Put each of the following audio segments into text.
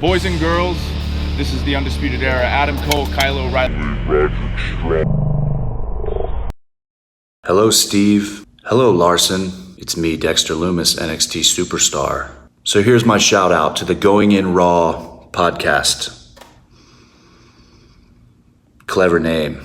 Boys and girls, this is the Undisputed Era. Adam Cole, Kyle O'Reilly. Hello, Steve. Hello, Larson. It's me, Dexter Lumis, NXT Superstar. So here's my shout out to the Going In Raw podcast. Clever name.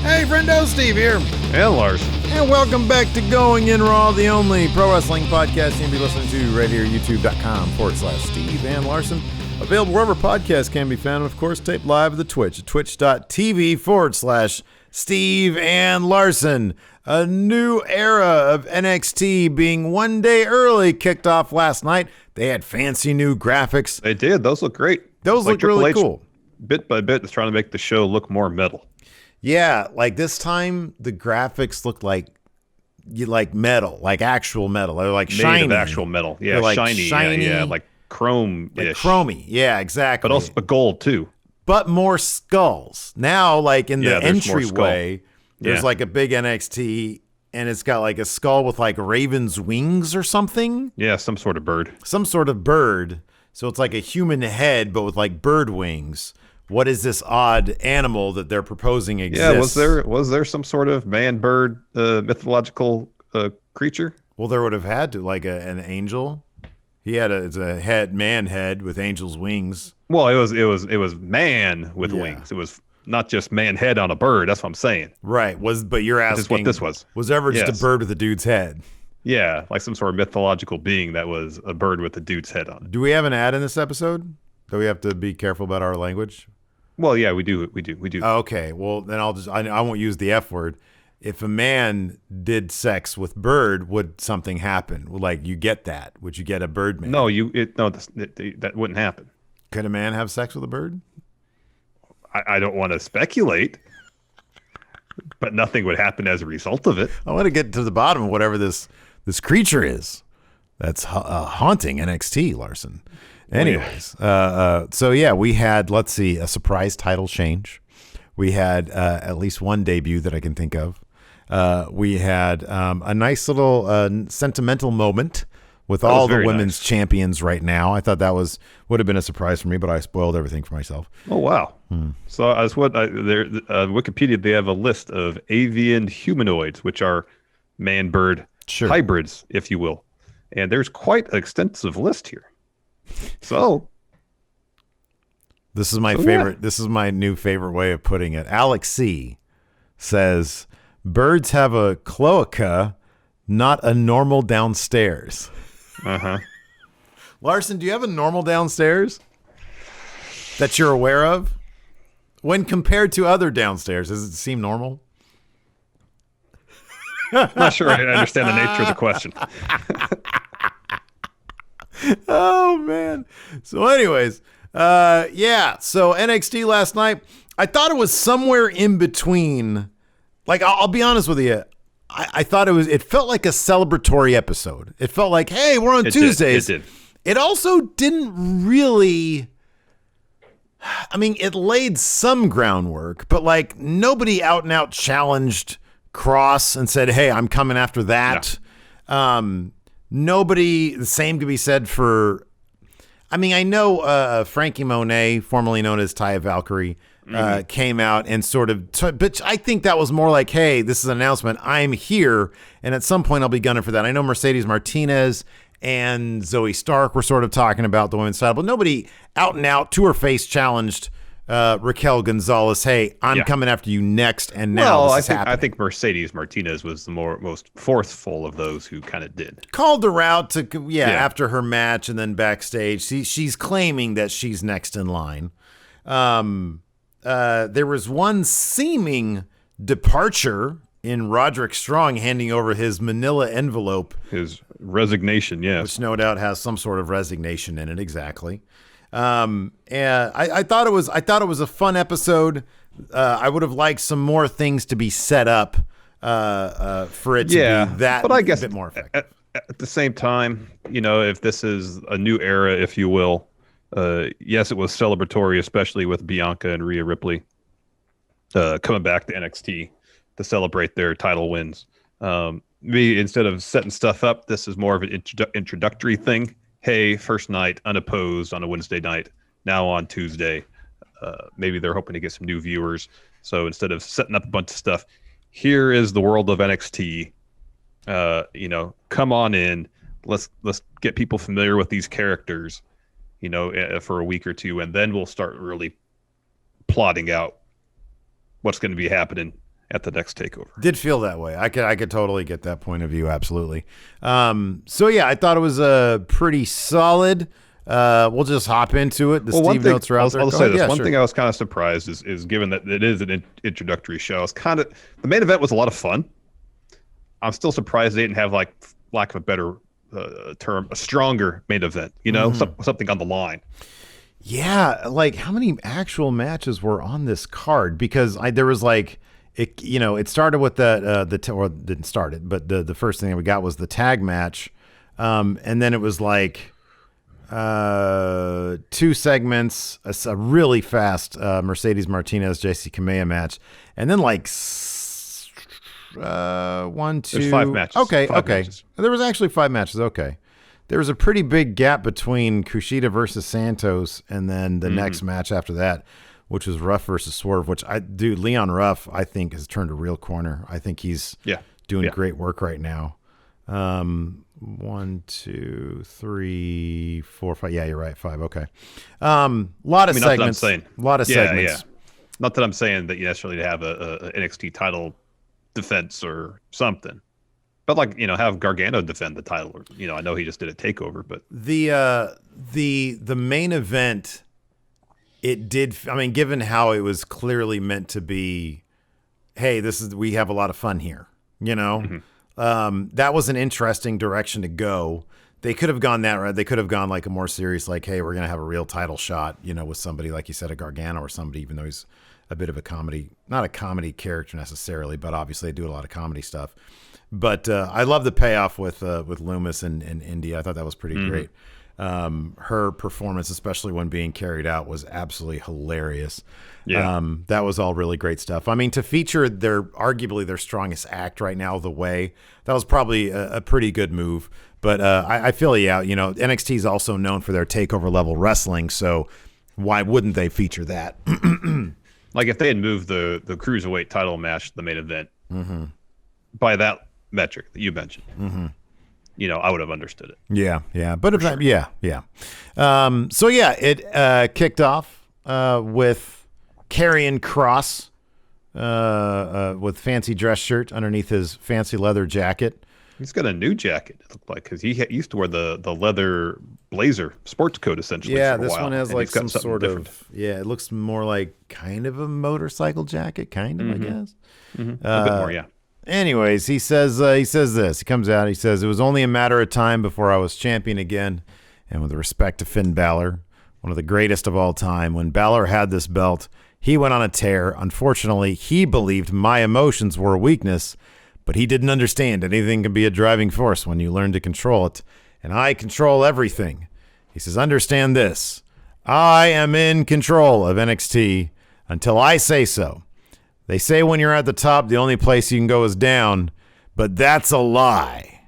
Hey, friendo, Steve here. And Larson. And welcome back to Going In Raw, the only pro wrestling podcast you can be listening to right here, youtube.com/Steve and Larson. Available wherever podcasts can be found, and of course, taped live at the Twitch, at twitch.tv/Steve and Larson. A new era of NXT being one day early kicked off last night. They had fancy new graphics. They did. Those look great. Those look really cool. Bit by bit, is trying to make the show look more metal. Yeah, like this time the graphics look like metal, like actual metal. They're like shiny. Made of actual metal. Yeah, like shiny. Yeah, like chrome-ish. Like chromy. Yeah, exactly. But also gold too. But more skulls. Now, like in the entryway, there's like a big NXT and it's got like a skull with like raven's wings or something. Yeah, some sort of bird. Some sort of bird. So it's like a human head but with like bird wings. What is this odd animal that they're proposing exists? Yeah, was there some sort of man-bird mythological creature? Well, there would have had to, like an angel. He had a man head with angel's wings. Well, it was man with wings. It was not just man head on a bird. That's what I'm saying. Right. But you're asking, this is what this was. Was there ever just a bird with a dude's head? Yeah, like some sort of mythological being that was a bird with a dude's head on it. Do we have an ad in this episode? Do we have to be careful about our language? Well, yeah, we do. Okay, well, then I won't use the F word. If a man did sex with bird, would something happen? Like, you get that? Would you get a bird man? No, that wouldn't happen. Could a man have sex with a bird? I don't want to speculate, but nothing would happen as a result of it. I want to get to the bottom of whatever this creature is that's haunting NXT, Larson. Anyways, so yeah, we had, let's see, a surprise title change. We had at least one debut that I can think of. We had a nice little sentimental moment with all the women's champions right now. I thought that would have been a surprise for me, but I spoiled everything for myself. Oh, wow. So Wikipedia, they have a list of avian humanoids, which are man-bird hybrids, if you will. And there's quite an extensive list here. So this is my favorite. Yeah. This is my new favorite way of putting it. Alex C says, birds have a cloaca, not a normal downstairs. Larson, do you have a normal downstairs that you're aware of? When compared to other downstairs, does it seem normal? Not sure I understand the nature of the question. Oh man. So anyways, so NXT last night, I thought it was somewhere in between. Like, I'll be honest with you. I thought it felt like a celebratory episode. It felt like, hey, we're on Tuesdays. It did. It also didn't really, I mean, it laid some groundwork, but like nobody out and out challenged Kross and said, hey, I'm coming after that. No. Nobody, the same could be said for, I mean, I know Frankie Monet, formerly known as Taya Valkyrie, came out and sort of, but I think that was more like, hey, this is an announcement. I'm here, and at some point I'll be gunning for that. I know Mercedes Martinez and Zoe Stark were sort of talking about the women's title, but nobody out and out to her face challenged Raquel Gonzales, hey, I'm coming after you next, and now this is happening. I think Mercedes Martinez was the most forceful of those who kind of did. Called her out to after her match and then backstage. She's claiming that she's next in line. There was one seeming departure in Roderick Strong handing over his manila envelope. His resignation, yes. Which no doubt has some sort of resignation in it, exactly. And I thought it was a fun episode. I would have liked some more things to be set up for it to be that, but I guess a bit more effective. At the same time, if this is a new era, if you will, yes, it was celebratory, especially with Bianca and Rhea Ripley coming back to NXT to celebrate their title wins. maybe instead of setting stuff up, this is more of an introductory thing. Hey, first night, unopposed on a Wednesday night. Now on Tuesday, maybe they're hoping to get some new viewers. So instead of setting up a bunch of stuff, here is the world of NXT. Come on in. Let's get people familiar with these characters, for a week or two, and then we'll start really plotting out what's going to be happening at the next takeover. Did feel that way. I could totally get that point of view. Absolutely. So yeah, I thought it was a pretty solid. We'll just hop into it. Steve notes are out there. I'll say this. One thing I was kind of surprised is given that it is an introductory show. The main event was a lot of fun. I'm still surprised they didn't have, like, lack of a better term, a stronger main event. Something on the line. Yeah, like how many actual matches were on this card? Because there was like. It started with didn't start it, but the first thing that we got was the tag match. And then it was like 2 segments, a really fast Mercedes Martinez, JC Kamea match. And then like 1, 2. There's 5 matches. Okay. 5 matches. There was actually 5 matches. Okay. There was a pretty big gap between Kushida versus Santos and then the next match after that, which was Ruff versus Swerve, Leon Ruff, I think, has turned a real corner. I think he's doing great work right now. 1, 2, 3, 4, 5. Yeah, you're right. 5. Okay. Lot of segments. A lot of segments. Yeah. Not that I'm saying that you necessarily have a NXT title defense or something. But, like, have Gargano defend the title. Or, I know he just did a takeover, but the main event, it did. I mean, given how it was clearly meant to be, hey, we have a lot of fun here. That was an interesting direction to go. They could have gone that route. They could have gone like a more serious, like, hey, we're gonna have a real title shot, with somebody like you said, a Gargano or somebody, even though he's a bit of a comedy, not a comedy character necessarily, but obviously they do a lot of comedy stuff. But I love the payoff with Lumis and India. I thought that was pretty great. Her performance, especially when being carried out, was absolutely hilarious. Yeah. That was all really great stuff. I mean, to feature arguably their strongest act right now, The Way, that was probably a pretty good move. But I feel you out. NXT is also known for their takeover level wrestling, so why wouldn't they feature that? Like if they had moved the Cruiserweight title match to the main event by that metric that you mentioned, I would have understood it. Yeah. But if that, yeah. So yeah, it kicked off with Karrion Kross with fancy dress shirt underneath his fancy leather jacket. He's got a new jacket, it looked like, because he used to wear the leather blazer sports coat essentially. Yeah, for a this while, one has like some sort different. of it looks more like kind of a motorcycle jacket, I guess. A bit more, yeah. Anyways, he says this. He comes out. He says, it was only a matter of time before I was champion again. And with respect to Finn Balor, one of the greatest of all time, when Balor had this belt, he went on a tear. Unfortunately, he believed my emotions were a weakness, but he didn't understand anything can be a driving force when you learn to control it. And I control everything. He says, understand this. I am in control of NXT until I say so. They say when you're at the top, the only place you can go is down, but that's a lie.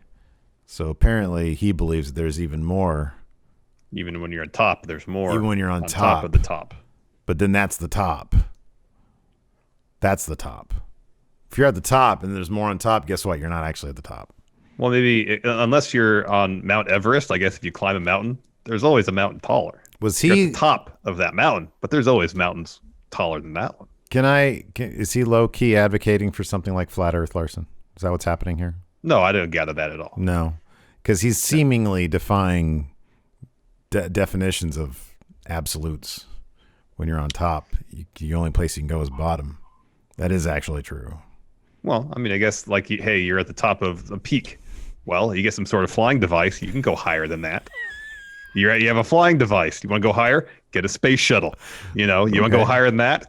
So apparently he believes there's even more. Even when you're on top, there's more. Even when you're on top of the top. But then that's the top. That's the top. If you're at the top and there's more on top, guess what? You're not actually at the top. Well, maybe unless you're on Mount Everest, I guess if you climb a mountain, there's always a mountain taller. You're at the top of that mountain, but there's always mountains taller than that one. Is he low-key advocating for something like Flat Earth, Larson? Is that what's happening here? No, I didn't gather that at all. No, because he's seemingly defying definitions of absolutes. When you're on top, the only place you can go is bottom. That is actually true. Well, I mean, I guess like, hey, you're at the top of a peak. Well, you get some sort of flying device. You can go higher than that. You have a flying device. You want to go higher? Get a space shuttle. You want to go higher than that?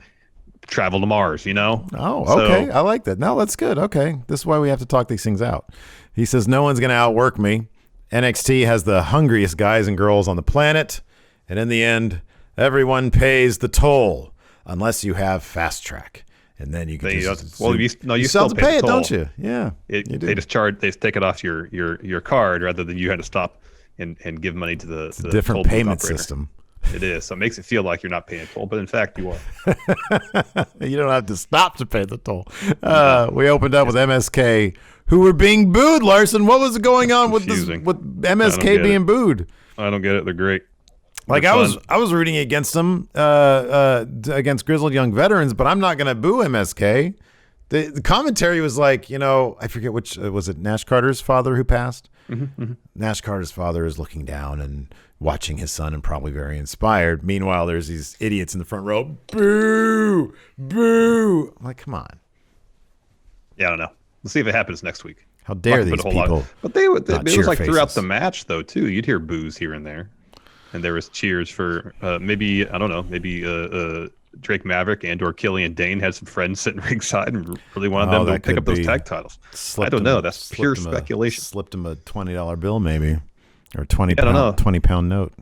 Travel to Mars, Oh, okay. So, I like that. No, that's good. Okay. This is why we have to talk these things out. He says, no one's going to outwork me. NXT has the hungriest guys and girls on the planet. And in the end, everyone pays the toll unless you have Fast Track. and then you can you you still have to pay the it, toll. don't you? Yeah, They just they take it off your card rather than you had to stop and give money to the different toll payment operator. system. It is, so it makes it feel like you're not paying toll, but in fact you are. You don't have to stop to pay the toll. We opened up with MSK, who were being booed. Larson, what was going on with MSK being booed? I don't get it. They're great. Like I was rooting against them, against Grizzled Young Veterans, but I'm not going to boo MSK. The commentary was like, I forget which was it. Nash Carter's father who passed. Mm-hmm. Nash Carter's father is looking down and watching his son and probably very inspired. Meanwhile, there's these idiots in the front row. Boo, boo. I'm like, come on. Yeah, I don't know. Let's see if it happens next week. How dare these people? But it was like faces. throughout the match though too. You'd hear boos here and there. And there was cheers for maybe Drake Maverick and or Killian Dain had some friends sitting ringside and really wanted them to pick up those tag titles. I don't know. That's pure speculation. Slipped him a $20 bill maybe, or 20-pound note.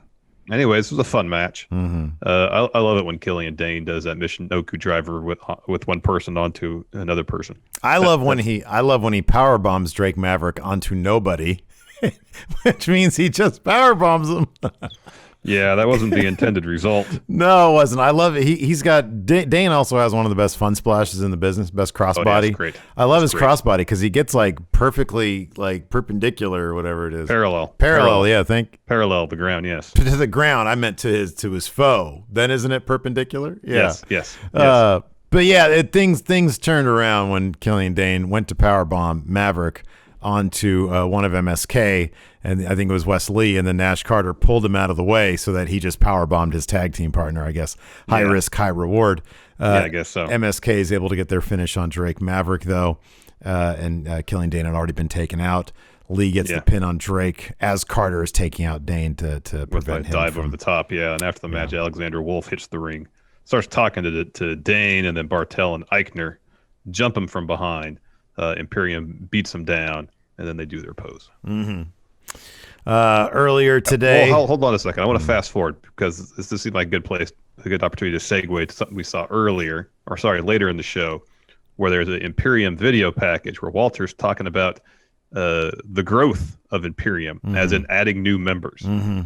Anyways, it was a fun match. Mm-hmm. I love it when Killian Dain does that Mission Oku driver with one person onto another person. I love when he power bombs Drake Maverick onto nobody, which means he just power bombs him. Yeah, that wasn't the intended result. No, it wasn't. I love it. He's got Dain also has one of the best fun splashes in the business, best crossbody. Yeah, great. I love his crossbody because he gets like perfectly like perpendicular or whatever it is. Parallel, yeah. Parallel the ground, yes. To the ground. I meant to his foe. Then isn't it perpendicular? Yeah. Yes. But yeah, things turned around when Killian Dain went to powerbomb Maverick onto one of MSK, and I think it was Wes Lee, and then Nash Carter pulled him out of the way so that he just powerbombed his tag team partner, I guess. High risk, high reward. I guess so. MSK is able to get their finish on Drake Maverick, though, and Killian Dain had already been taken out. Lee gets the pin on Drake as Carter is taking out Dain to prevent him dive over the top, and after the match, Alexander Wolf hits the ring, starts talking to Dain, and then Bartel and Eichner jump him from behind. Imperium beats them down, and then they do their pose. Mm-hmm. Earlier today... Well, hold on a second. I want to fast forward because this seemed like a good opportunity to segue to something we saw later in the show, where there's an Imperium video package where Walter's talking about the growth of Imperium, as in adding new members. Mm-hmm.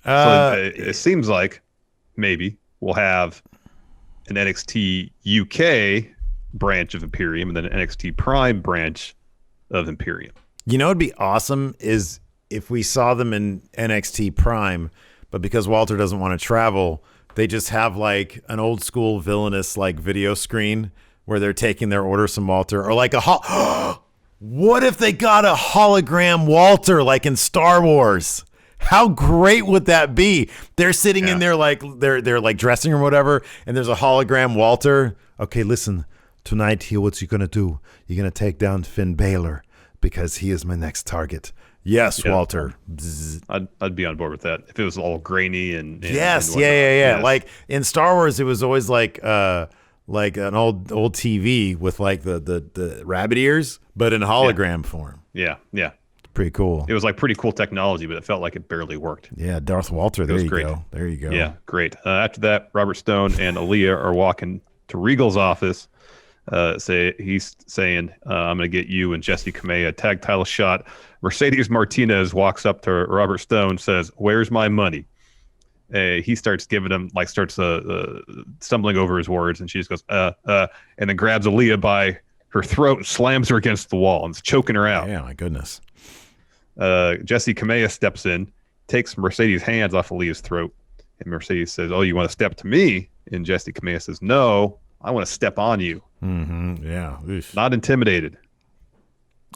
So it seems like maybe we'll have an NXT UK branch of Imperium and then an NXT Prime branch of Imperium. What'd be awesome is if we saw them in NXT Prime, but because Walter doesn't want to travel, they just have like an old school villainous like video screen where they're taking their orders from Walter, or like what if they got a hologram Walter like in Star Wars? How great would that be? They're sitting in their like their like dressing room or whatever, and there's a hologram Walter. Okay, listen, tonight here, what you gonna do? You're gonna take down Finn Balor because he is my next target. Yes, Walter. I'd be on board with that if it was all grainy and yes, and yeah. Like in Star Wars, it was always like an old TV with like the rabbit ears, but in hologram form. Yeah. Pretty cool. It was like pretty cool technology, but it felt like it barely worked. Yeah, Darth Walter. There you go. Yeah, great. After that, Robert Stone and Aaliyah are walking to Regal's office. He's saying, I'm going to get you and Jesse Kamea a tag title shot. Mercedes Martinez walks up to Robert Stone, says, "Where's my money?" He starts giving him, stumbling over his words, and she just goes, and then grabs Aaliyah by her throat and slams her against the wall and is choking her out. Yeah, my goodness. Jesse Kamea steps in, takes Mercedes' hands off Aaliyah's throat, and Mercedes says, "Oh, you want to step to me?" And Jesse Kamea says, "No, I want to step on you." Mm-hmm. Yeah. Oof. Not intimidated.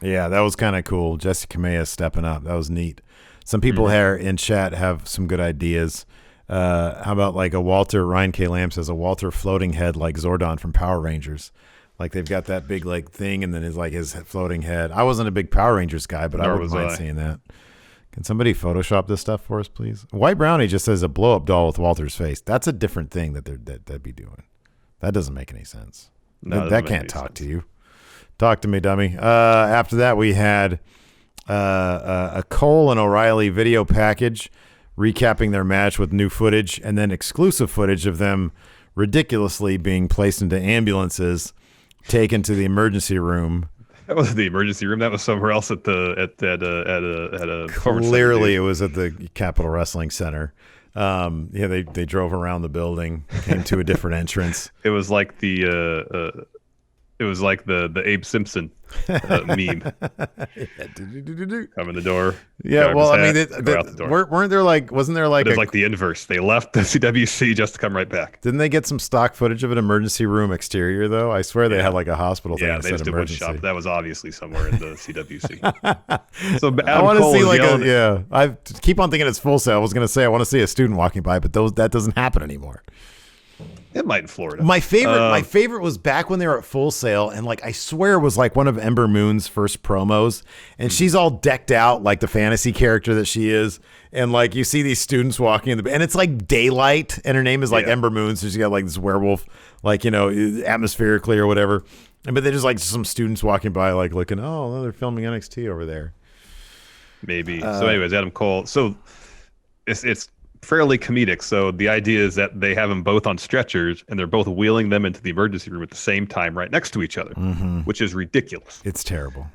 Yeah, that was kind of cool. Jesse Kamea stepping up. That was neat. Some people here in chat have some good ideas. How about like a Walter, Ryan K. Lamb says a Walter floating head like Zordon from Power Rangers. Like they've got that big like thing and then his floating head. I wasn't a big Power Rangers guy, but I wouldn't mind seeing that. Can somebody Photoshop this stuff for us, please? White Brownie just says a blow-up doll with Walter's face. That's a different thing that'd be doing. That doesn't make any sense. No, that can't talk to you. Talk to me, dummy. After that, we had a Cole and O'Reilly video package recapping their match with new footage and then exclusive footage of them ridiculously being placed into ambulances, taken to the emergency room. That wasn't the emergency room. That was somewhere else at a Clearly, it was at the Capitol Wrestling Center. They drove around the building, came to a different entrance. It was like the Abe Simpson meme. Come in the door. Yeah, well, I mean, out the door. wasn't there like It was like the inverse. They left the CWC just to come right back. Didn't they get some stock footage of an emergency room exterior though? I swear they had like a hospital thing. Yeah, they just did one shot. That was obviously somewhere in the CWC. So Adam I want to Cole see is like yelling, I keep on thinking it's Full Sail. I was going to say I want to see a student walking by, but that doesn't happen anymore. It might in Florida. My favorite was back when they were at Full Sail, and like I swear it was like one of Ember Moon's first promos, and she's all decked out like the fantasy character that she is, and like you see these students walking in and it's like daylight, and her name is like Ember Moon, so she's got like this werewolf, like atmospherically or whatever, but they're just like some students walking by, like looking, oh, they're filming NXT over there. Maybe. So, anyways, Adam Cole. So it's fairly comedic. So the idea is that they have them both on stretchers and they're both wheeling them into the emergency room at the same time right next to each other, which is ridiculous. It's terrible.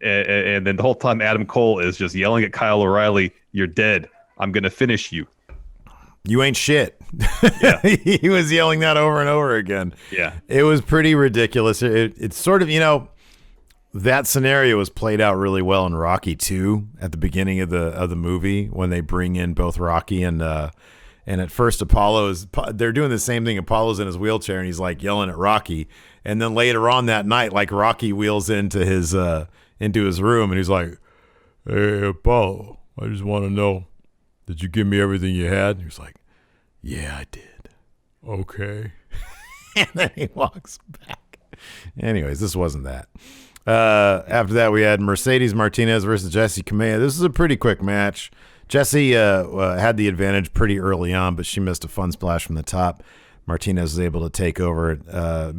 And then the whole time Adam Cole is just yelling at Kyle O'Reilly, "You're dead. I'm going to finish you. You ain't shit." Yeah. He was yelling that over and over again. Yeah. It was pretty ridiculous. It's sort of, that scenario was played out really well in Rocky 2 at the beginning of the movie when they bring in both Rocky and at first they're doing the same thing. Apollo's in his wheelchair and he's like yelling at Rocky, and then later on that night, like Rocky wheels into his room and he's like, "Hey Apollo, I just want to know, did you give me everything you had?" And he was like, "Yeah, I did." "Okay." And then he walks back. Anyways, this wasn't that. After that, we had Mercedes Martinez versus Jessie Kamea. This is a pretty quick match. Jessie had the advantage pretty early on, but she missed a fun splash from the top. Martinez was able to take over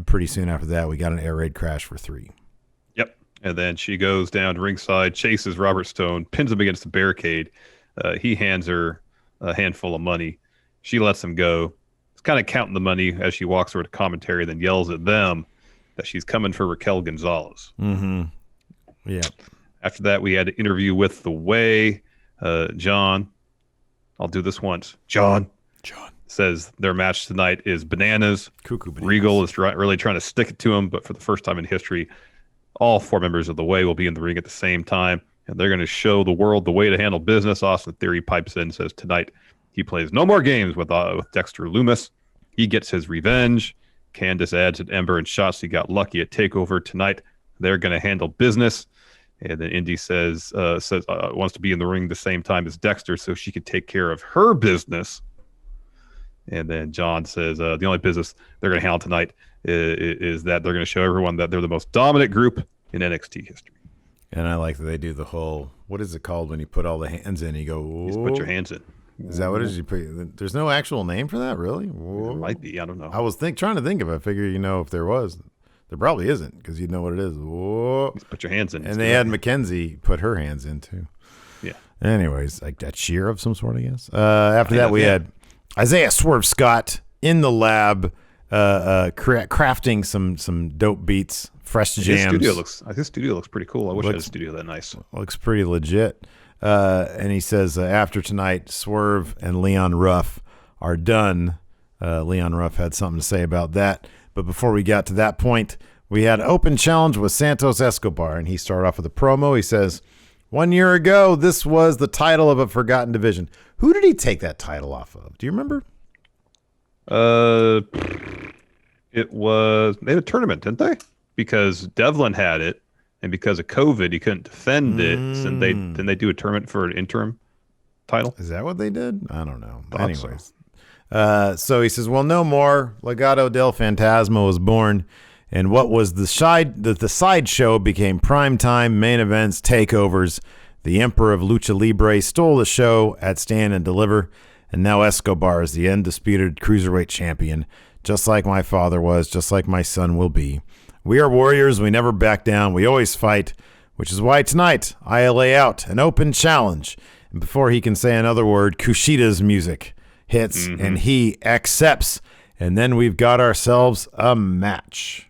pretty soon after that. We got an air raid crash for 3. Yep. And then she goes down to ringside, chases Robert Stone, pins him against the barricade. He hands her a handful of money. She lets him go. He's kind of counting the money as she walks over to commentary, then yells at them that she's coming for Raquel Gonzales. Mm-hmm. Yeah. After that, we had an interview with The Way. John, I'll do this once. John says their match tonight is bananas. Cuckoo bananas. Regal is really trying to stick it to him, but for the first time in history, all 4 members of The Way will be in the ring at the same time, and they're going to show the world the way to handle business. Austin Theory pipes in and says tonight he plays no more games with Dexter Lumis. He gets his revenge. Candice adds that Ember and Shotzi got lucky at TakeOver tonight. They're going to handle business. And then Indy says wants to be in the ring the same time as Dexter so she could take care of her business. And then John says the only business they're going to handle tonight is that they're going to show everyone that they're the most dominant group in NXT history. And I like that they do the whole, what is it called when you put all the hands in? You go, just put your hands in. Is that what it is? You put? There's no actual name for that, really? There might be. I don't know. I was trying to think of it. I figure, if there was. There probably isn't, because you'd know what it is. Whoa. Just put your hands in. And they had Mackenzie put her hands in, too. Yeah. Anyways, like that shear of some sort, I guess. After that, we had Isaiah Swerve Scott in the lab crafting some dope beats, fresh jams. His studio looks pretty cool. I wish I had a studio that nice. Looks pretty legit. And he says, after tonight, Swerve and Leon Ruff are done. Leon Ruff had something to say about that. But before we got to that point, we had open challenge with Santos Escobar, and he started off with a promo. He says, 1 year ago, this was the title of a forgotten division. Who did he take that title off of? Do you remember? It was, they had a tournament, didn't they? Because Devlin had it, and because of COVID, he couldn't defend it. So they do a tournament for an interim title. Is that what they did? I don't know. Anyways. So. So he says, well, no more. Legado del Fantasma was born, and what was the side show became primetime, main events, takeovers. The Emperor of Lucha Libre stole the show at Stand and Deliver, and now Escobar is the undisputed Cruiserweight champion, just like my father was, just like my son will be. We are warriors. We never back down. We always fight, which is why tonight I lay out an open challenge. And before he can say another word, Kushida's music hits, and he accepts. And then we've got ourselves a match.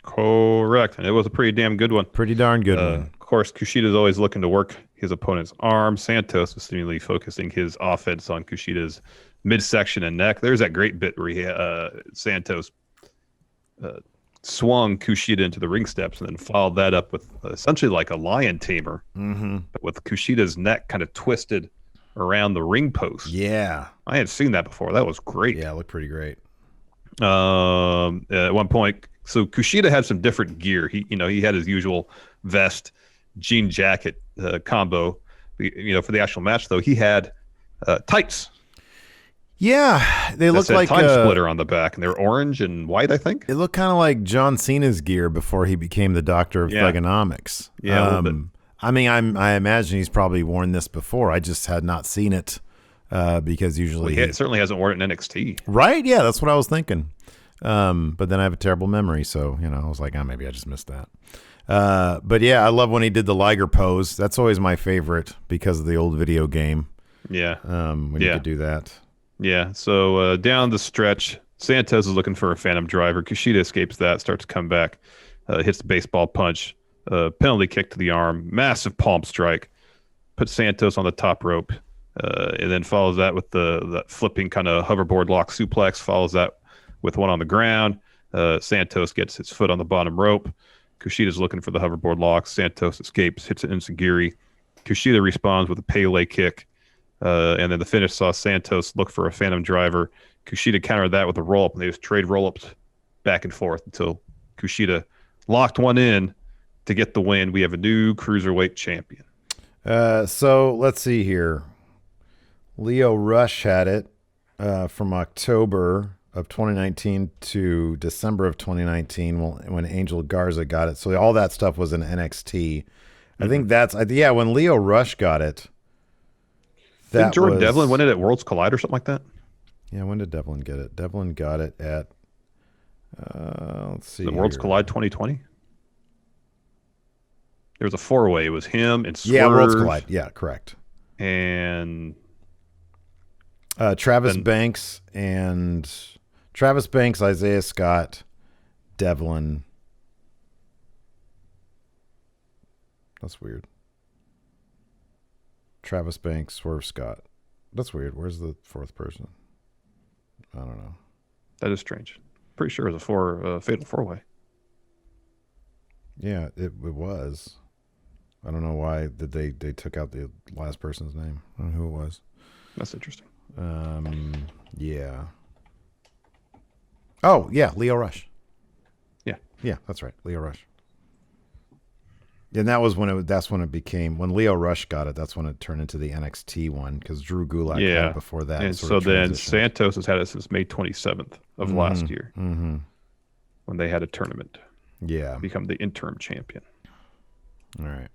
Correct. And it was a pretty damn good one. Pretty darn good one. Of course, Kushida's always looking to work his opponent's arm. Santos was seemingly focusing his offense on Kushida's midsection and neck. There's that great bit where Santos swung Kushida into the ring steps and then followed that up with essentially like a lion tamer, but with Kushida's neck kind of twisted around the ring post. Yeah. I had seen that before. That was great. Yeah, it looked pretty great. At one point, so Kushida had some different gear. He had his usual vest, jean jacket combo. For the actual match, though, he had tights. Yeah, they look like time splitter on the back, and they're orange and white, I think. It looked kind of like John Cena's gear before he became the Doctor of Thugonomics. Yeah, a little bit. I mean, I imagine he's probably worn this before. I just had not seen it because usually he certainly hasn't worn it in NXT. Right? Yeah, that's what I was thinking. But then I have a terrible memory, so I was like, maybe I just missed that. But yeah, I love when he did the Liger pose. That's always my favorite because of the old video game. Yeah. When you could do that. Yeah. So down the stretch, Santos is looking for a Phantom Driver. Kushida escapes that, starts to come back, hits the baseball punch, penalty kick to the arm, massive palm strike, puts Santos on the top rope, and then follows that with the flipping kind of hoverboard lock suplex, follows that with one on the ground. Santos gets his foot on the bottom rope. Kushida's looking for the hoverboard lock. Santos escapes, hits an enziguri. Kushida responds with a Pele kick. And then the finish saw Santos look for a Phantom Driver. Kushida countered that with a roll-up, and they just trade roll-ups back and forth until Kushida locked one in to get the win. We have a new Cruiserweight champion. So let's see here. Lio Rush had it from October of 2019 to December of 2019 when Angel Garza got it. So all that stuff was in NXT. I think that's, when Lio Rush got it. Didn't Jordan Devlin win it at Worlds Collide or something like that? Yeah, when did Devlin get it? Devlin got it at, let's see. The Worlds Collide 2020? There was a four-way. It was him and Swerve. Yeah, Worlds Collide. Yeah, correct. And Travis Banks, Isaiah Scott, Devlin. That's weird. Travis Banks, Swerve Scott. That's weird. Where's the fourth person? I don't know. That is strange. Pretty sure it was a fatal four-way. Yeah, it was. I don't know why they took out the last person's name. I don't know who it was. That's interesting. Yeah. Oh, yeah, Lio Rush. Yeah. Yeah, that's right. Lio Rush. And that was when it became, when Lio Rush got it, that's when it turned into the NXT one, because Drew Gulak had it before that. And so then Santos has had it since May 27th of last year, when they had a tournament. Yeah. Become the interim champion. All right.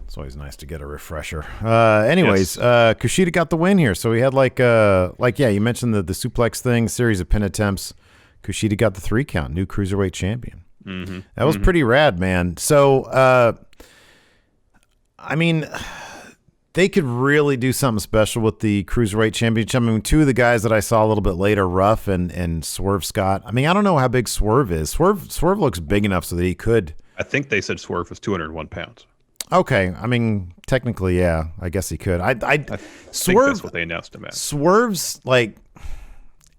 It's always nice to get a refresher. Anyways, Kushida got the win here. So we had you mentioned the suplex thing, series of pin attempts. Kushida got the 3 count, new Cruiserweight champion. That was pretty rad, man. So, I mean, they could really do something special with the Cruiserweight championship. I mean, 2 of the guys that I saw a little bit later, Ruff and Swerve Scott. I mean, I don't know how big Swerve is. Swerve looks big enough so that he could. I think they said Swerve was 201 pounds. Okay, I mean, technically, yeah, I guess he could. I think that's what they announced him as. Swerve's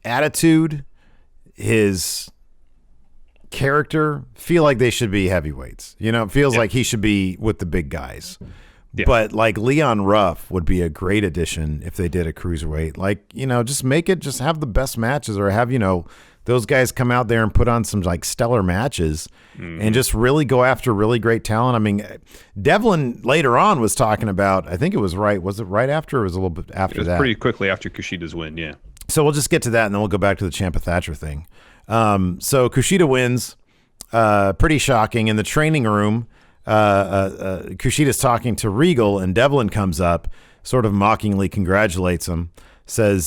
attitude, his character, feel like they should be heavyweights. It feels like he should be with the big guys. Yeah. But Leon Ruff would be a great addition if they did a Cruiserweight. Just have the best matches, or have those guys come out there and put on some stellar matches and just really go after really great talent. I mean, Devlin later on was talking about, I think it was it right after, or was it a little bit after that? Pretty quickly after Kushida's win, yeah. So we'll just get to that and then we'll go back to the Ciampa Thatcher thing. So Kushida wins, pretty shocking. In the training room, Kushida's talking to Regal and Devlin comes up, sort of mockingly congratulates him. He says,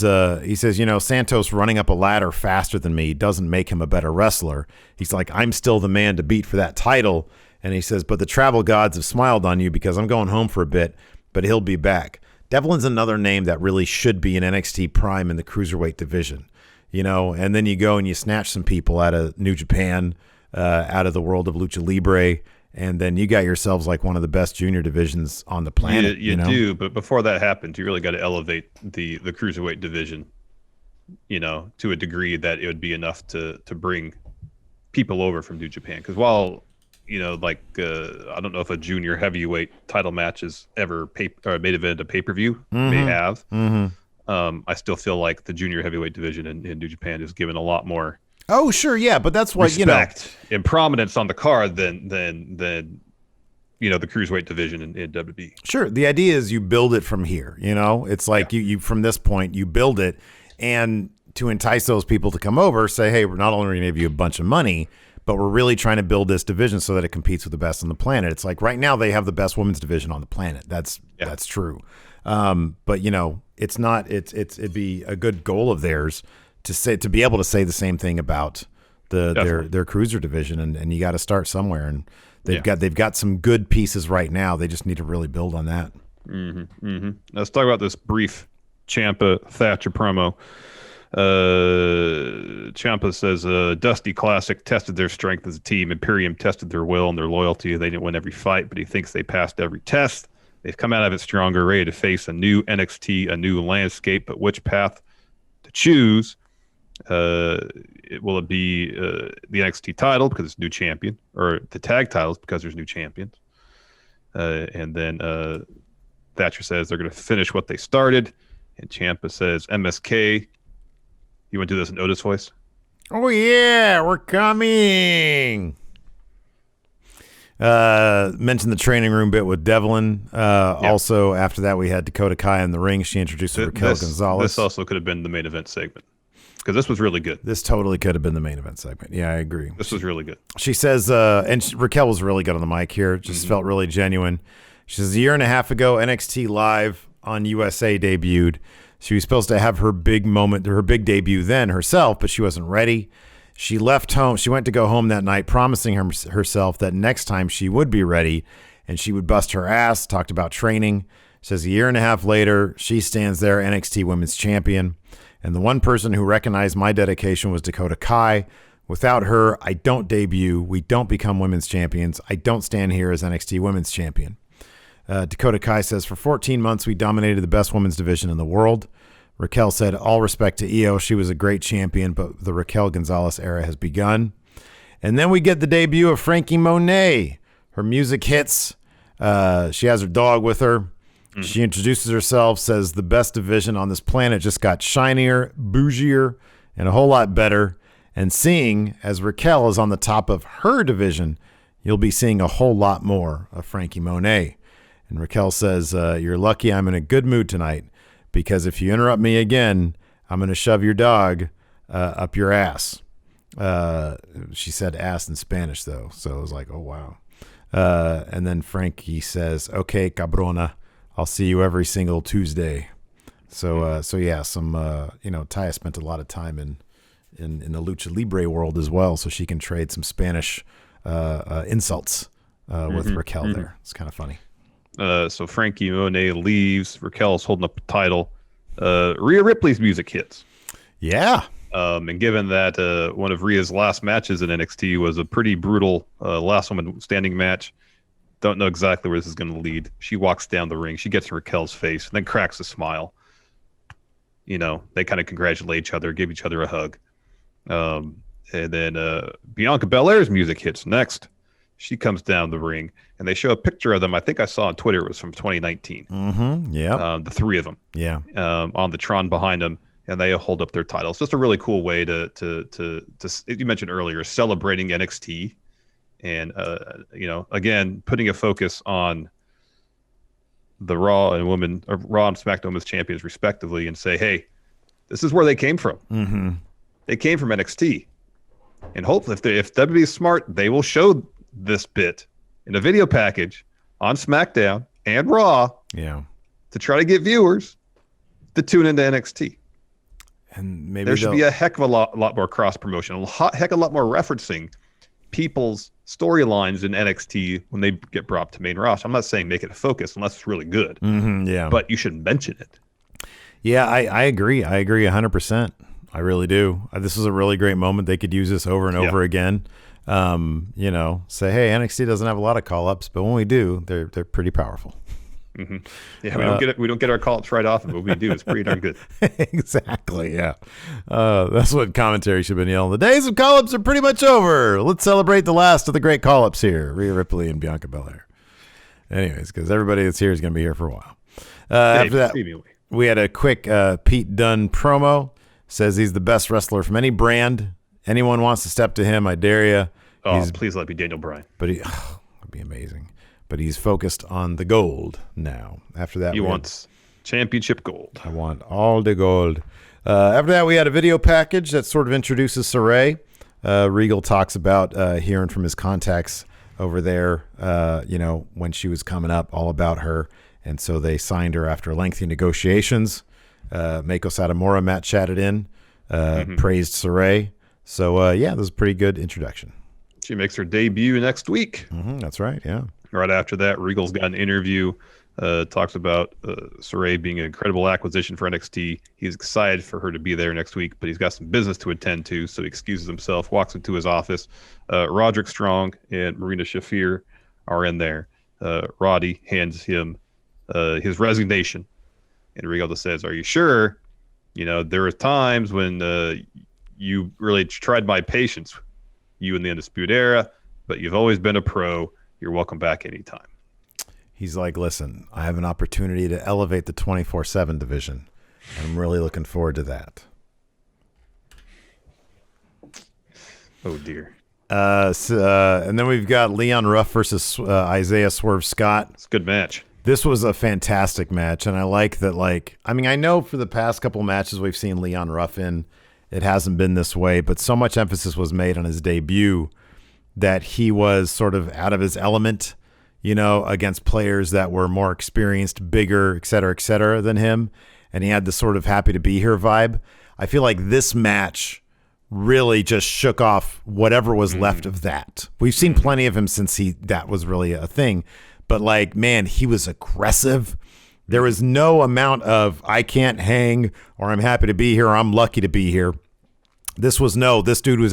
Santos running up a ladder faster than me doesn't make him a better wrestler. He's like, I'm still the man to beat for that title. And he says, but the travel gods have smiled on you because I'm going home for a bit, but he'll be back. Devlin's another name that really should be in NXT Prime in the Cruiserweight division. and then you go and you snatch some people out of New Japan, out of the world of Lucha Libre, and then you got yourselves like one of the best junior divisions on the planet. You do, but before that happens, you really got to elevate the Cruiserweight division, to a degree that it would be enough to bring people over from New Japan. Because while, I don't know if a junior heavyweight title match is ever main event a pay-per-view, may have. I still feel like the junior heavyweight division in New Japan is given a lot more. Oh, sure, yeah, but that's why respect and prominence on the card than the Cruiserweight division in WWE. Sure, the idea is you build it from here. It's like you from this point you build it, and to entice those people to come over, say, hey, we're not only going to give you a bunch of money, but we're really trying to build this division so that it competes with the best on the planet. It's like right now they have the best women's division on the planet. That's true, but it's not. It'd be a good goal of theirs to be able to say the same thing about their cruiser division, and you got to start somewhere, and they've got some good pieces right now. They just need to really build on that. Let's talk about this brief Ciampa Thatcher promo. Ciampa says Dusty Classic tested their strength as a team. Imperium tested their will and their loyalty. They didn't win every fight, but he thinks they passed every test. They've come out of it stronger, ready to face a new NXT, a new landscape, but which path to choose? Will it be the NXT title because it's new champion, or the tag titles because there's new champions? And then Thatcher says they're going to finish what they started, and Ciampa says MSK. You want to do this in Otis voice? Oh yeah, we're coming. Mentioned the training room bit with Devlin. Also, after that, we had Dakota Kai in the ring. She introduced Raquel Gonzales. This also could have been the main event segment, because this was really good. This totally could have been the main event segment. Yeah, I agree. This was really good. She says, Raquel was really good on the mic here. Just felt really genuine. She says, a year and a half ago, NXT Live on USA debuted. She was supposed to have her big moment, her big debut then herself, but she wasn't ready. She left home. She went to go home that night, promising herself that next time she would be ready and she would bust her ass. Talked about training. Says a year and a half later, she stands there, NXT Women's Champion. And the one person who recognized my dedication was Dakota Kai. Without her, I don't debut. We don't become women's champions. I don't stand here as NXT Women's Champion. Dakota Kai says, for 14 months, we dominated the best women's division in the world. Raquel said, all respect to Io. She was a great champion, but the Raquel Gonzales era has begun. And then we get the debut of Frankie Monet. Her music hits. She has her dog with her. She introduces herself, says the best division on this planet just got shinier, bougier, and a whole lot better. And seeing as Raquel is on the top of her division, you'll be seeing a whole lot more of Frankie Monet. And Raquel says, you're lucky I'm in a good mood tonight, because if you interrupt me again, I'm going to shove your dog up your ass. She said ass in Spanish, though, so it was like, oh, wow. And then Frankie says, okay, cabrona, I'll see you every single Tuesday. So yeah, Taya spent a lot of time in the Lucha Libre world as well, so she can trade some Spanish insults with Raquel there. It's kind of funny. So Frankie Monet leaves. Raquel's holding up the title. Rhea Ripley's music hits. Yeah. And given that one of Rhea's last matches in NXT was a pretty brutal last woman standing match, don't know exactly where this is going to lead. She walks down the ring. She gets in Raquel's face and then cracks a smile. They kind of congratulate each other, give each other a hug. And then Bianca Belair's music hits next. She comes down the ring, and they show a picture of them. I think I saw on Twitter. It was from 2019. Yeah. The three of them. Yeah. On the Tron behind them, and they hold up their titles. Just a really cool way to you mentioned earlier, celebrating NXT, and again putting a focus on the Raw and SmackDown Women's Champions respectively, and say, hey, this is where they came from. They came from NXT, and hopefully, if WWE is smart, they will show this bit in a video package on SmackDown and Raw, to try to get viewers to tune into NXT. And maybe there should be a heck of a lot more cross promotion, a heck of a lot more referencing people's storylines in NXT when they get brought up to main roster. I'm not saying make it a focus unless it's really good, yeah, but you should mention it. Yeah, I agree. I agree 100%. I really do. This is a really great moment. They could use this over and over again. You know, say, hey, NXT doesn't have a lot of call-ups, but when we do, they're pretty powerful. Mm-hmm. Yeah, we don't get our call-ups right often, but we do. It's pretty darn good. Exactly, yeah. That's what commentary should have been yelling. The days of call-ups are pretty much over. Let's celebrate the last of the great call-ups here. Rhea Ripley and Bianca Belair. Anyways, because everybody that's here is going to be here for a while. After that, we had a quick Pete Dunne promo. Says he's the best wrestler from any brand. Anyone wants to step to him, I dare you. Please let it be Daniel Bryan. But that'd be amazing. But he's focused on the gold now. After that, he wants championship gold. I want all the gold. After that, we had a video package that sort of introduces Saray. Regal talks about hearing from his contacts over there, you know, when she was coming up, all about her. And so they signed her after lengthy negotiations. Mako Satomura, Matt chatted in, praised Saray. So, yeah, this is a pretty good introduction. She makes her debut next week. That's right, yeah. Right after that, Regal's got an interview, talks about Saray being an incredible acquisition for NXT. He's excited for her to be there next week, but he's got some business to attend to, so he excuses himself, walks into his office. Roderick Strong and Marina Shafir are in there. Roddy hands him his resignation, and Regal just says, "Are you sure? You know, there were times when you really tried my patience, you in the Undisputed Era, but you've always been a pro. You're welcome back anytime." He's like, listen, I have an opportunity to elevate the 24/7 division, and I'm really looking forward to that. Oh, dear. And then we've got Leon Ruff versus Isaiah Swerve Scott. It's a good match. This was a fantastic match, and I like that, like, I mean, I know for the past couple matches we've seen Leon Ruff in, it hasn't been this way, but so much emphasis was made on his debut that he was sort of out of his element, you know, against players that were more experienced, bigger, et cetera, than him, and he had this sort of happy to be here vibe. I feel like this match really just shook off whatever was left of that. We've seen plenty of him since that was really a thing. But, like, man, he was aggressive. There was no amount of I can't hang or I'm happy to be here or I'm lucky to be here. This dude was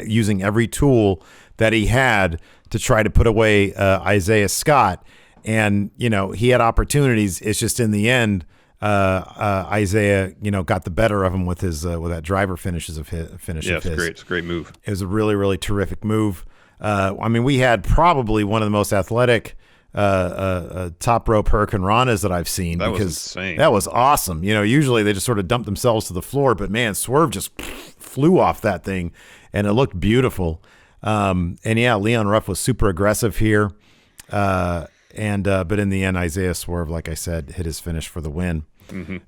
using every tool that he had to try to put away Isaiah Scott. And, you know, he had opportunities. It's just in the end, Isaiah, you know, got the better of him with his with that driver finish of his. It's great. It's a great move. It was a really, really terrific move. I mean, we had probably one of the most athletic top rope Hurricane Ranas that I've seen. That because was insane. That was awesome. You know, usually they just sort of dump themselves to the floor, but man, Swerve just flew off that thing and it looked beautiful. And yeah, Leon Ruff was super aggressive here. But in the end, Isaiah Swerve, like I said, hit his finish for the win.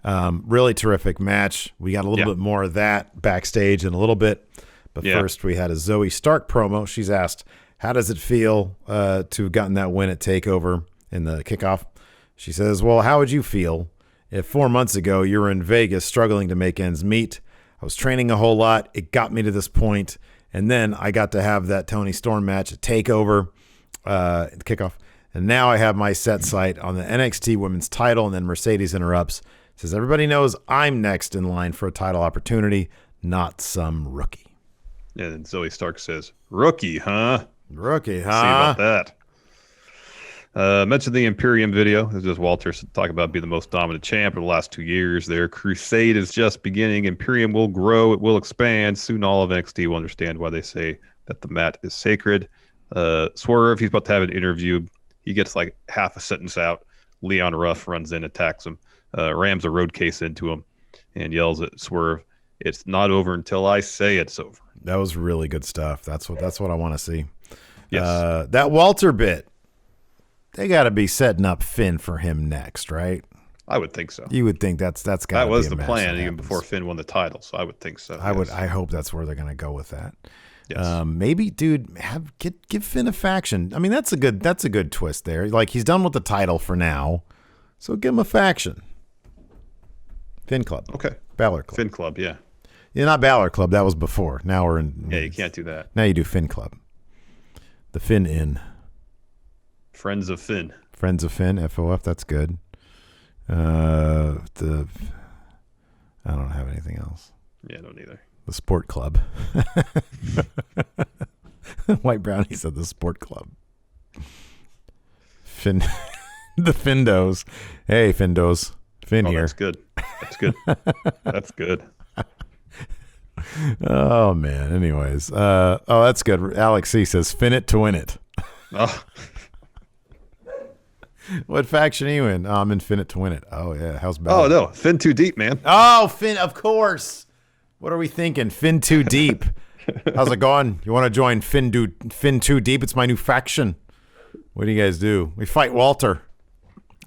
Really terrific match. We got a little bit more of that backstage in a little bit. But first, we had a Zoe Stark promo. She's asked, how does it feel to have gotten that win at TakeOver in the kickoff? She says, well, how would you feel if 4 months ago you were in Vegas struggling to make ends meet? I was training a whole lot. It got me to this point. And then I got to have that Toni Storm match at TakeOver at the kickoff. And now I have my set sight on the NXT Women's title. And then Mercedes interrupts. Says, everybody knows I'm next in line for a title opportunity, not some rookie. And then Zoe Stark says, rookie, huh? Rookie, huh? See about that. Mentioned the Imperium video. This is Walter talking about being the most dominant champ in the last 2 years. Their crusade is just beginning. Imperium will grow. It will expand. Soon all of NXT will understand why they say that the mat is sacred. Swerve, he's about to have an interview. He gets like half a sentence out. Leon Ruff runs in, attacks him, rams a road case into him, and yells at Swerve, "It's not over until I say it's over." That was really good stuff. That's what I want to see. Yes. That Walter bit, they got to be setting up Finn for him next, right? I would think so. You would think that's got to be that was a the plan even before Finn won the title, so I would think so. I hope that's where they're going to go with that. Yes. Maybe, dude, give Finn a faction. I mean, that's a good twist there. Like, he's done with the title for now, so give him a faction. Finn Club. Okay. Balor Club. Finn Club, yeah. Yeah, not Balor Club. That was before. Now we're in. Yeah, you can't do that. Now you do Finn Club. The Finn Inn. Friends of Finn. Friends of Finn, FOF. That's good. I don't have anything else. Yeah, I don't either. The Sport Club. White Brownie said the Sport Club. The Friendos. Hey, Friendos. Finn here. That's good. That's good. That's good. Oh, man. Anyways. That's good. Alex C says, Finn it to win it. Oh. What faction are you in? I'm in Finn it to win it. Oh, yeah. How's Bell? Oh, no. Finn too deep, man. Oh, Finn, of course. What are we thinking? Finn too deep. How's it going? You want to join Finn too deep? It's my new faction. What do you guys do? We fight Walter.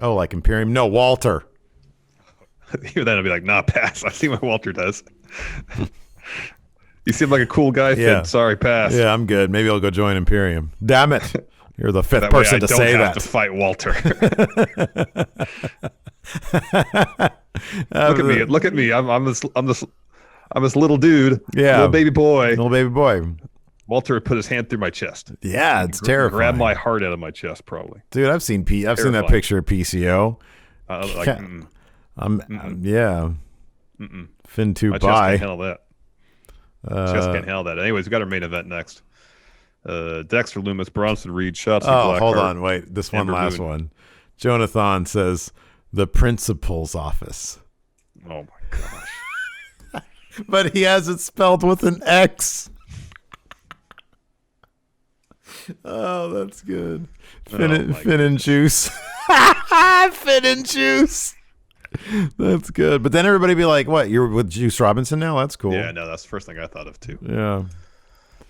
Oh, like Imperium? No, Walter. Then I'll be like, nah, pass. I see what Walter does. You seem like a cool guy, Finn. Yeah. Sorry, pass. Yeah, I'm good. Maybe I'll go join Imperium. Damn it. You're the fifth person to say that. To fight Walter. Look at me. I'm this little dude. Yeah. Little baby boy. Little baby boy. Walter put his hand through my chest. Yeah, it's terrifying. Grabbed my heart out of my chest, probably. Dude, I've seen that picture of PCO. Yeah. Finn 2 my bye. chest can't handle that. Chest can't handle that. Anyways, we got our main event next. Dexter Lumis, Bronson Reed, Shotzi. Oh, hold on, wait. This one last one. Jonathan says the principal's office. Oh my gosh! But he has it spelled with an X. Oh, that's good. Finn and juice. Finn and juice. That's good. But then everybody be like, "What? You're with Juice Robinson now? That's cool." Yeah, no, that's the first thing I thought of too. Yeah.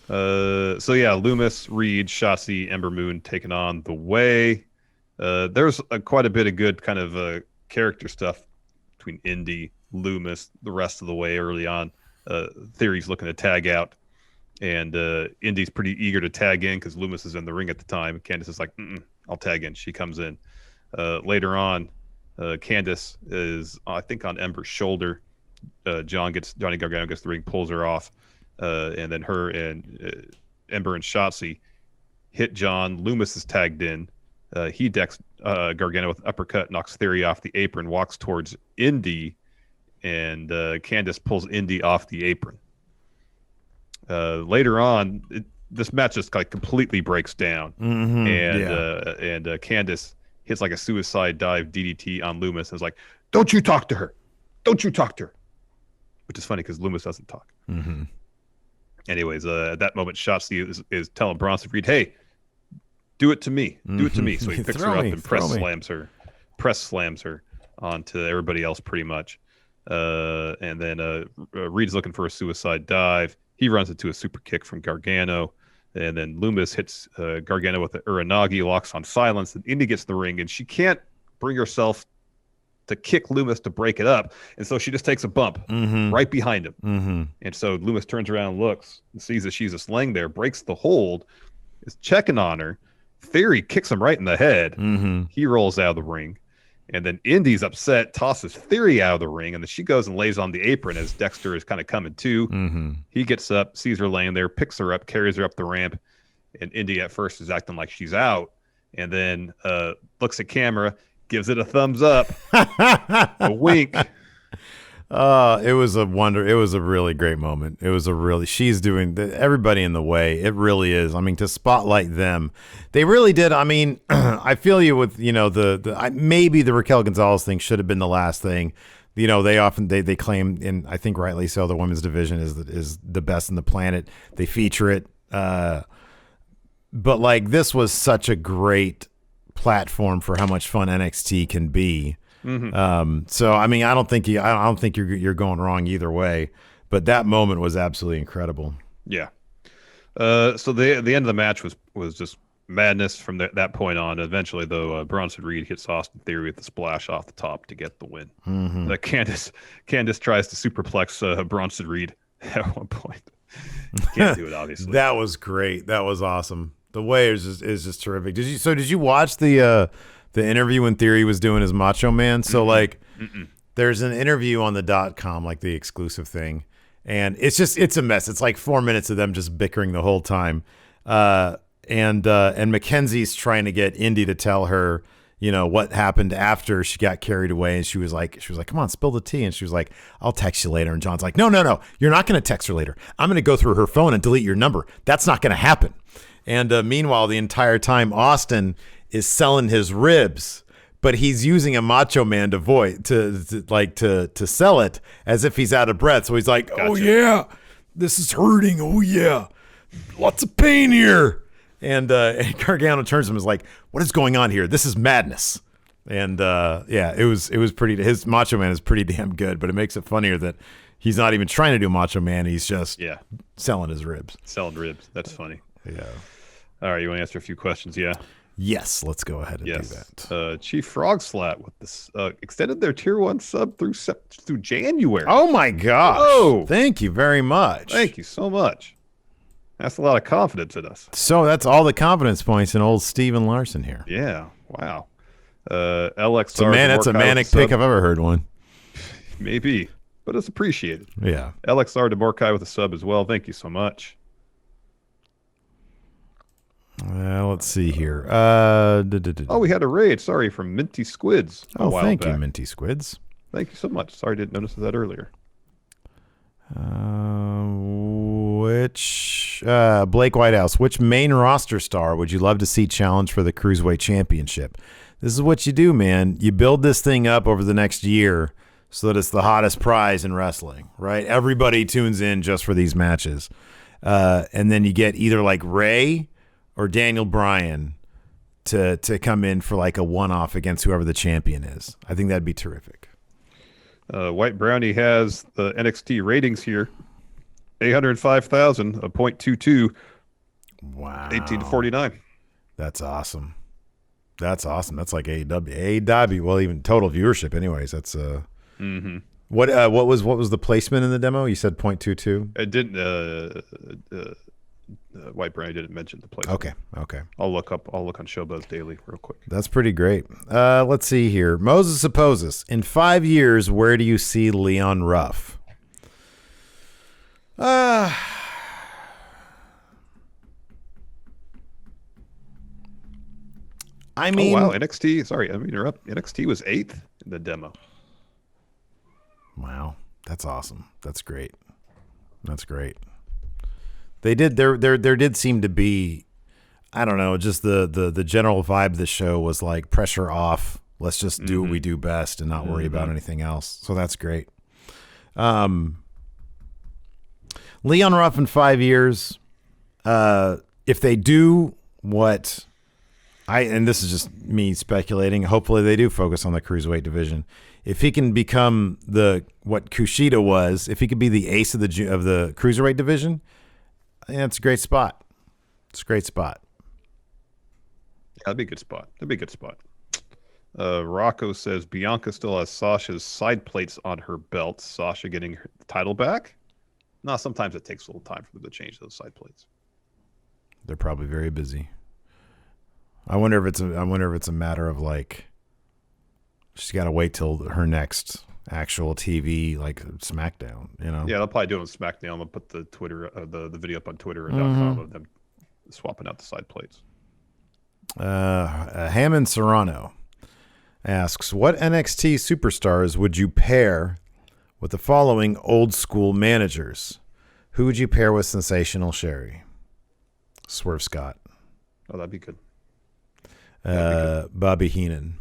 So yeah, Lumis, Reed, Shotzi, Ember Moon taking on The Way. There's quite a bit of good kind of character stuff between Indy, Lumis, the rest of The Way early on. Theory's looking to tag out, and Indy's pretty eager to tag in because Lumis is in the ring at the time. Candice is like, I'll tag in. She comes in. Later on, Candice is, I think, on Ember's shoulder. Johnny Gargano gets the ring, pulls her off. And then her and Ember and Shotzi hit John. Lumis is tagged in. He decks Gargano with an uppercut, knocks Theory off the apron, walks towards Indy, and Candice pulls Indy off the apron. Later on, this match just like completely breaks down, and Candice hits like a suicide dive DDT on Lumis and is like, "Don't you talk to her! Don't you talk to her!" Which is funny because Lumis doesn't talk. Mm-hmm. Anyways, at that moment, Shotzi is telling Bronson Reed, "Hey, do it to me. Do it to me." So he picks her up and press slams her onto everybody else pretty much. And then Reed's looking for a suicide dive. He runs into a super kick from Gargano. And then Lumis hits Gargano with the Uranagi, locks on silence. And Indy gets the ring, and she can't bring herself to kick Lumis to break it up, and so she just takes a bump right behind him. And so Lumis turns around and looks and sees that she's just laying there, breaks the hold, is checking on her. Theory kicks him right in the head. He rolls out of the ring, and then Indy's upset, tosses Theory out of the ring, and then she goes and lays on the apron as Dexter is kind of coming to. He gets up, sees her laying there, picks her up, carries her up the ramp, and Indy at first is acting like she's out, and then looks at camera, gives it a thumbs up, a wink. It was a wonder. It was a really great moment. It was she's doing everybody in The Way. It really is. I mean, to spotlight them, they really did. I mean, I feel you with, maybe the Raquel Gonzales thing should have been the last thing. They claim, and I think rightly so, the women's division is the best in the planet. They feature it. But like, this was such a great platform for how much fun NXT can be. So I mean, I don't think you're going wrong either way, but that moment was absolutely incredible. Yeah. So the end of the match was just madness from that point on. Eventually, though, Bronson Reed hits Austin Theory with the splash off the top to get the win. Candice tries to superplex Bronson Reed at one point. Can't do it, obviously. That was great. That was awesome. The Way is just terrific. Did you watch the interview when Theory was doing his Macho Man? So there's an interview on the .com, like the exclusive thing, and it's a mess. It's like 4 minutes of them just bickering the whole time. And Mackenzie's trying to get Indy to tell her, what happened after she got carried away, and she was like, come on, spill the tea. And she was like, I'll text you later. And John's like, no, you're not going to text her later. I'm going to go through her phone and delete your number. That's not going to happen. And meanwhile, the entire time, Austin is selling his ribs, but he's using a Macho Man to sell it as if he's out of breath. So he's like, gotcha. Oh yeah, this is hurting. Oh yeah, lots of pain here. And Gargano turns to him and is like, what is going on here? This is madness. And it was pretty. His Macho Man is pretty damn good, but it makes it funnier that he's not even trying to do Macho Man. He's just selling his ribs. Selling ribs. That's funny. Yeah. All right, you want to answer a few questions? Yeah. Yes, let's go ahead and do that. Chief Frog Slat with this extended their tier 1 sub through January. Oh my gosh! Oh, thank you very much. Thank you so much. That's a lot of confidence in us. So that's all the confidence points in old Steven Larson here. Yeah. Wow. LXR. So man, that's a manic pick if I've ever heard one. Maybe, but it's appreciated. Yeah. LXR DeMorkai with a sub as well. Thank you so much. Let's see here. We had a raid. Sorry, from Minty Squids. Thank you, Minty Squids. Thank you so much. Sorry, I didn't notice that earlier. Blake Whitehouse, which main roster star would you love to see challenge for the Cruiserweight Championship? This is what you do, man. You build this thing up over the next year so that it's the hottest prize in wrestling, right? Everybody tunes in just for these matches. And then you get either like Ray or Daniel Bryan to come in for like a one-off against whoever the champion is. I think that'd be terrific. White Brownie has the NXT ratings here. 805,000, a .22. Wow. 18-49. That's awesome. That's awesome. That's like AEW. AEW, well, even total viewership anyways. That's What was the placement in the demo? You said .22? It didn't White Brownie didn't mention the placement. Okay. I'll look on Showbuzz Daily real quick. That's pretty great. Let's see here. Moses opposes. In 5 years, where do you see Leon Ruff? I mean, wow, NXT. Sorry, I mean, interrupt. NXT was 8th in the demo. Wow, that's awesome. That's great. They did there did seem to be, I don't know, just the general vibe of the show was like pressure off. Let's just do what we do best and not worry about anything else. So that's great. Leon Ruff in 5 years, if they do what and this is just me speculating, hopefully they do focus on the Cruiserweight division. If he can become what Kushida was, if he could be the ace of the Cruiserweight division, I think that's a great spot. It's a great spot. Yeah, that'd be a good spot. Rocco says Bianca still has Sasha's side plates on her belt. Sasha getting her title back? No, sometimes it takes a little time for them to change those side plates. They're probably very busy. I wonder if it's a matter of like she's got to wait till her next actual TV like SmackDown, Yeah, they'll probably do it on SmackDown. They'll put the Twitter, the video up on Twitter and .com of them swapping out the side plates. Hammond Serrano asks, what NXT superstars would you pair with the following old school managers? Who would you pair with Sensational Sherry? Swerve Scott. Oh, that'd be good. Bobby Heenan.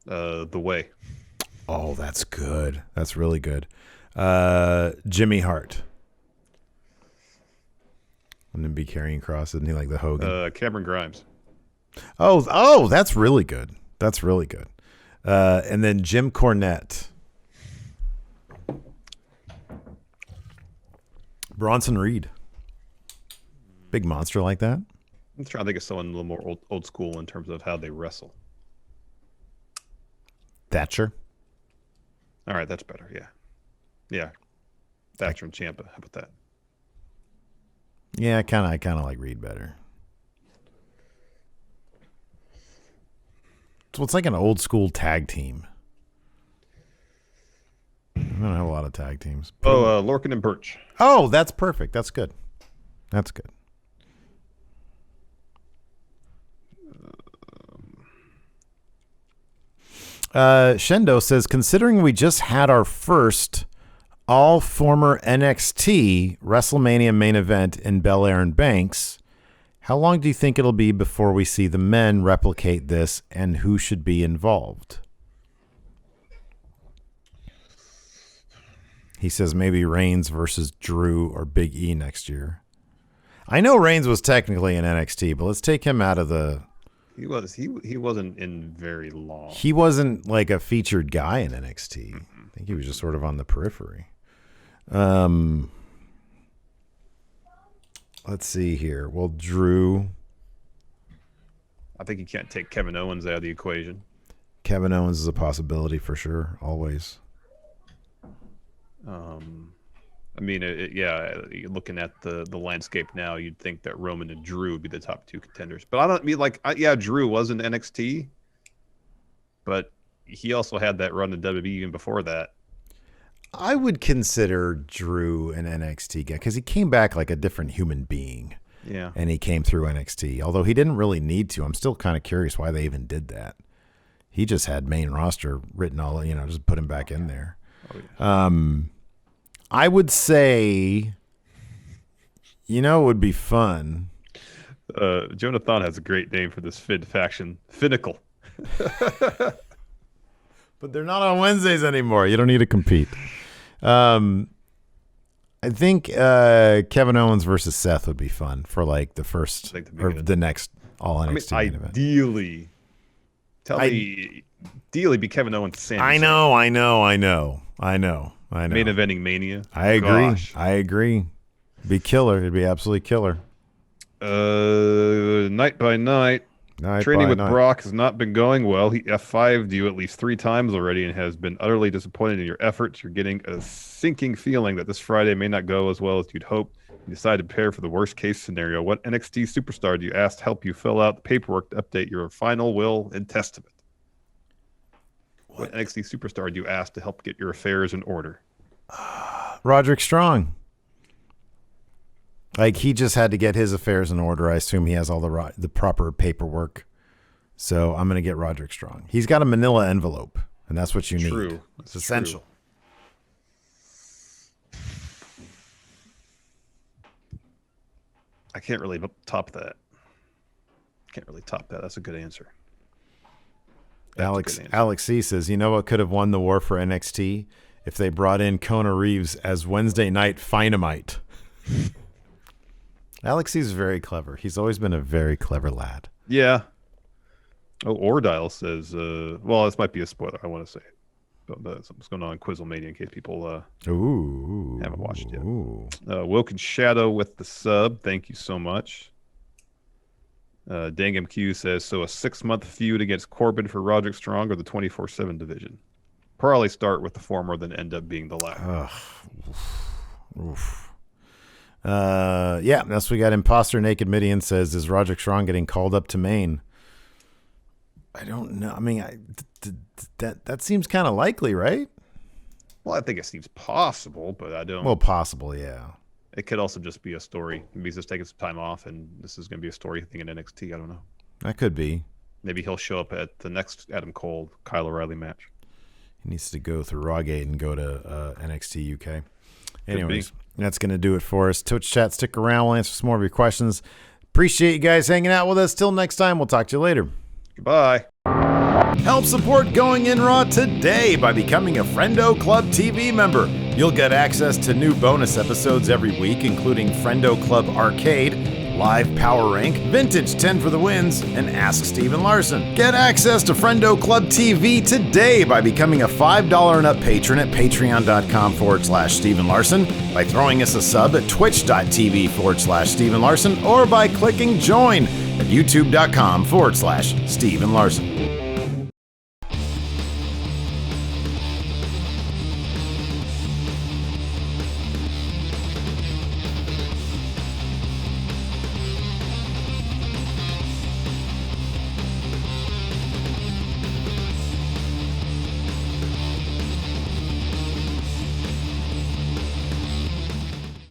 The Way. Oh, that's good. That's really good. Jimmy Hart. Wouldn't it be carrying Kross? Isn't he like the Hogan? Cameron Grimes. Oh, that's really good. And then Jim Cornette. Bronson Reed. Big monster like that. I'm trying to think of someone a little more old school in terms of how they wrestle. Thatcher. All right, that's better. Yeah. Thatcher and Ciampa. How about that? Yeah, I kind of like Reed better. So it's like an old school tag team. I don't have a lot of tag teams. Lorcan and Birch. Oh, that's perfect. That's good. Shendo says, considering we just had our first all former NXT WrestleMania main event in Bel Air and Banks, how long do you think it'll be before we see the men replicate this, and who should be involved? He says maybe Reigns versus Drew or Big E next year. I know Reigns was technically in NXT, but let's take him out of the... He wasn't in very long. He wasn't like a featured guy in NXT. I think he was just sort of on the periphery. Let's see here. Well, Drew. I think you can't take Kevin Owens out of the equation. Kevin Owens is a possibility for sure, always. I mean, you're looking at the landscape now, you'd think that Roman and Drew would be the top two contenders. But I don't mean Drew was in NXT, but he also had that run in WWE even before that. I would consider Drew an NXT guy because he came back like a different human being. Yeah. And he came through NXT, although he didn't really need to. I'm still kind of curious why they even did that. He just had main roster written just put him back in there. Oh, yeah. I would say, it would be fun. Jonathan has a great name for this Fid faction. Finical. But they're not on Wednesdays anymore. You don't need to compete. I think Kevin Owens versus Seth would be fun for like the first or the next All NXT event. Ideally be Kevin Owens. Sami I know. Main eventing Mania. I agree. It'd be killer. It'd be absolutely killer. Night by night. Training with Brock has not been going well. He F5'd you at least 3 times already and has been utterly disappointed in your efforts. You're getting a sinking feeling that this Friday may not go as well as you'd hope. You decide to prepare for the worst case scenario. What NXT superstar do you ask to help you fill out the paperwork to update your final will and testament? What NXT superstar do you ask to help get your affairs in order? Roderick Strong. Like, he just had to get his affairs in order. I assume he has all the proper paperwork. So I'm going to get Roderick Strong. He's got a manila envelope, and that's what you need. True. It's essential. I can't really top that. That's a good answer. Alex C says, you know what could have won the war for NXT? If they brought in Kona Reeves as Wednesday night Dynamite. Alex C is very clever. He's always been a very clever lad. Yeah. Oh, Ordile says, well, this might be a spoiler. I want to say it. But something's going on in Quizzlemania in case people haven't watched it yet. Wilkin Shadow with the sub. Thank you so much. Dangam Q says, so a 6-month feud against Corbin for Roderick Strong or the 24/7 division? Probably start with the former, then end up being the latter. Yeah, that's what we got. Imposter Naked Midian says, is Roderick Strong getting called up to Maine? I don't know. I mean, that seems kind of likely, right? Well, I think it seems possible, but I don't. Well, possible, yeah. It could also just be a story. Maybe he's just taking some time off, and this is going to be a story thing in NXT. I don't know. That could be. Maybe he'll show up at the next Adam Cole, Kyle O'Reilly match. He needs to go through Rawgate and go to NXT UK. Anyways, that's going to do it for us. Twitch chat, stick around. We'll answer some more of your questions. Appreciate you guys hanging out with us. Till next time, we'll talk to you later. Goodbye. Help support Going In Raw today by becoming a Friendo Club TV member. You'll get access to new bonus episodes every week, including Friendo Club Arcade, Live Power Rank, Vintage 10 for the Wins, and Ask Steven Larson. Get access to Friendo Club TV today by becoming a $5 and up patron at patreon.com/Steven Larson, by throwing us a sub at twitch.tv/Steven Larson, or by clicking join at youtube.com/Steven Larson.